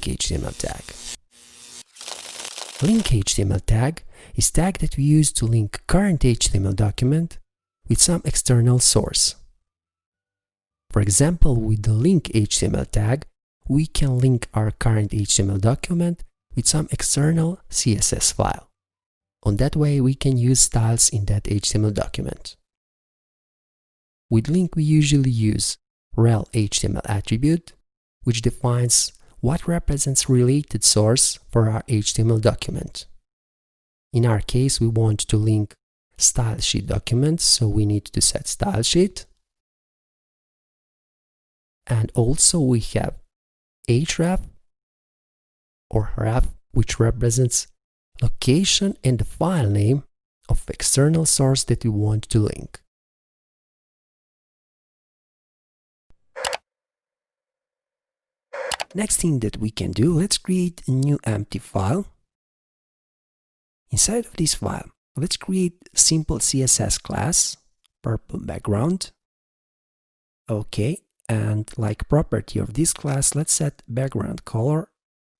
link HTML tag. Link HTML tag is tag that we use to link current HTML document with some external source. For example, with the link HTML tag, we can link our current HTML document with some external CSS file. On that way, we can use styles in that HTML document. With link, we usually use rel HTML attribute, which defines what represents related source for our HTML document. In our case, we want to link stylesheet documents, so we need to set stylesheet. And also we have href or href, which represents location and the file name of external source that we want to link. Next thing that we can do, let's create a new empty file. Inside of this file, let's create a simple CSS class, purple background. Okay, and like property of this class, let's set background color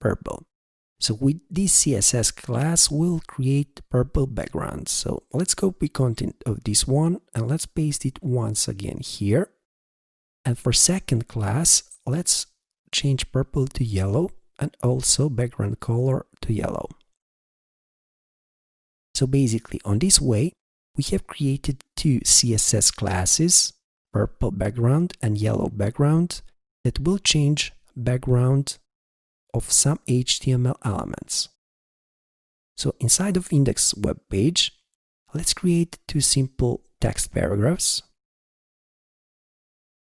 purple. So with this CSS class, we'll create purple background. So let's copy content of this one and let's paste it once again here. And for second class, let's change purple to yellow and also background color to yellow. So basically on this way, we have created two CSS classes, purple background and yellow background, that will change background of some HTML elements. So inside of index web page, let's create two simple text paragraphs.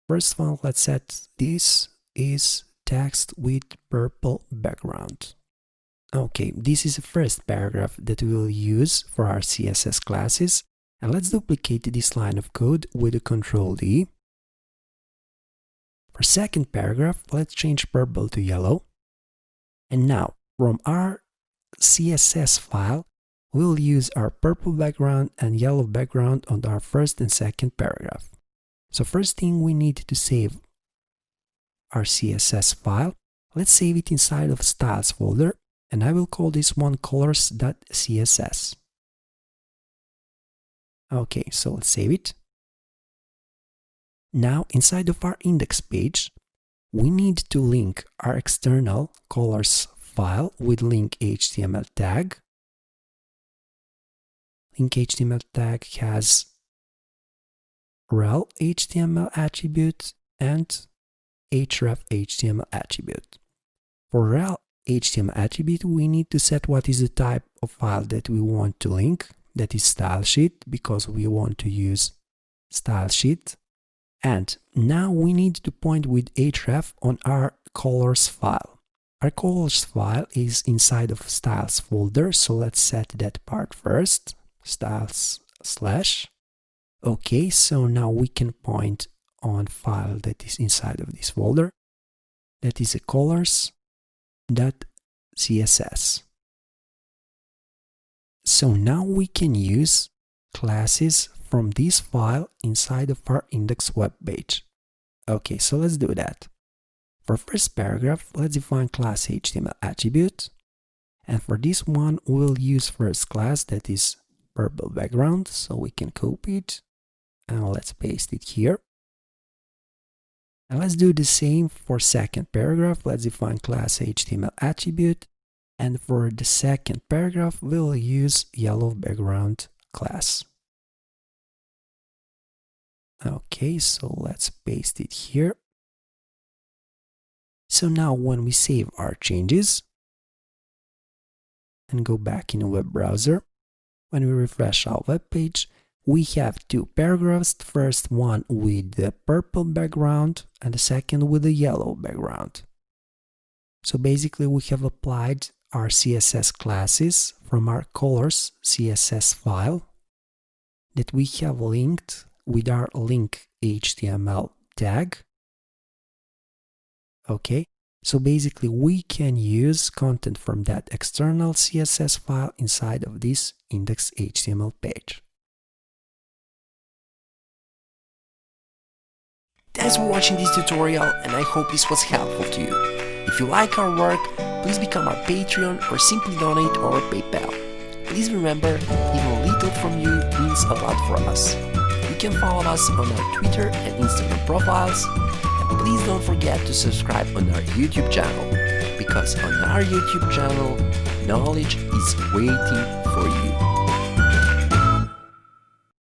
First one, let's set this is text with purple background. Okay, this is the first paragraph that we will use for our CSS classes. And let's duplicate this line of code with a Ctrl-D. For second paragraph, let's change purple to yellow. And now, from our CSS file, we'll use our purple background and yellow background on our first and second paragraph. So first thing, we need to save our CSS file. Let's save it inside of styles folder, and I will call this one colors.css. Okay, so let's save it. Now, inside of our index page, we need to link our external colors file with link HTML tag. Link HTML tag has rel HTML attribute and href HTML attribute. For rel HTML attribute, we need to set what is the type of file that we want to link. That is stylesheet, because we want to use stylesheet. And now we need to point with href on our colors file. Our colors file is inside of styles folder, so let's set that part first, styles /. Okay, so now we can point on file that is inside of this folder. That is a colors.css. So now we can use classes from this file inside of our index web page. Okay, so let's do that. For first paragraph, let's define class HTML attribute. And for this one, we'll use first class that is purple background. So we can copy it and let's paste it here. And let's do the same for second paragraph. Let's define class HTML attribute. And for the second paragraph, we'll use yellow background class. Okay, so let's paste it here. So now when we save our changes and go back in a web browser, when we refresh our web page, we have two paragraphs. The first one with the purple background and the second with the yellow background. So basically we have applied our CSS classes from our colors CSS file that we have linked with our link HTML tag. Okay, so basically we can use content from that external CSS file inside of this index HTML page. Thanks for watching this tutorial, and I hope this was helpful to you. If If you like our work, please become our Patreon or simply donate or PayPal. Please remember, even little from you means a lot for us. You can follow us on our Twitter and Instagram profiles, and please don't forget to subscribe on our YouTube channel, because on our YouTube channel, knowledge is waiting for you.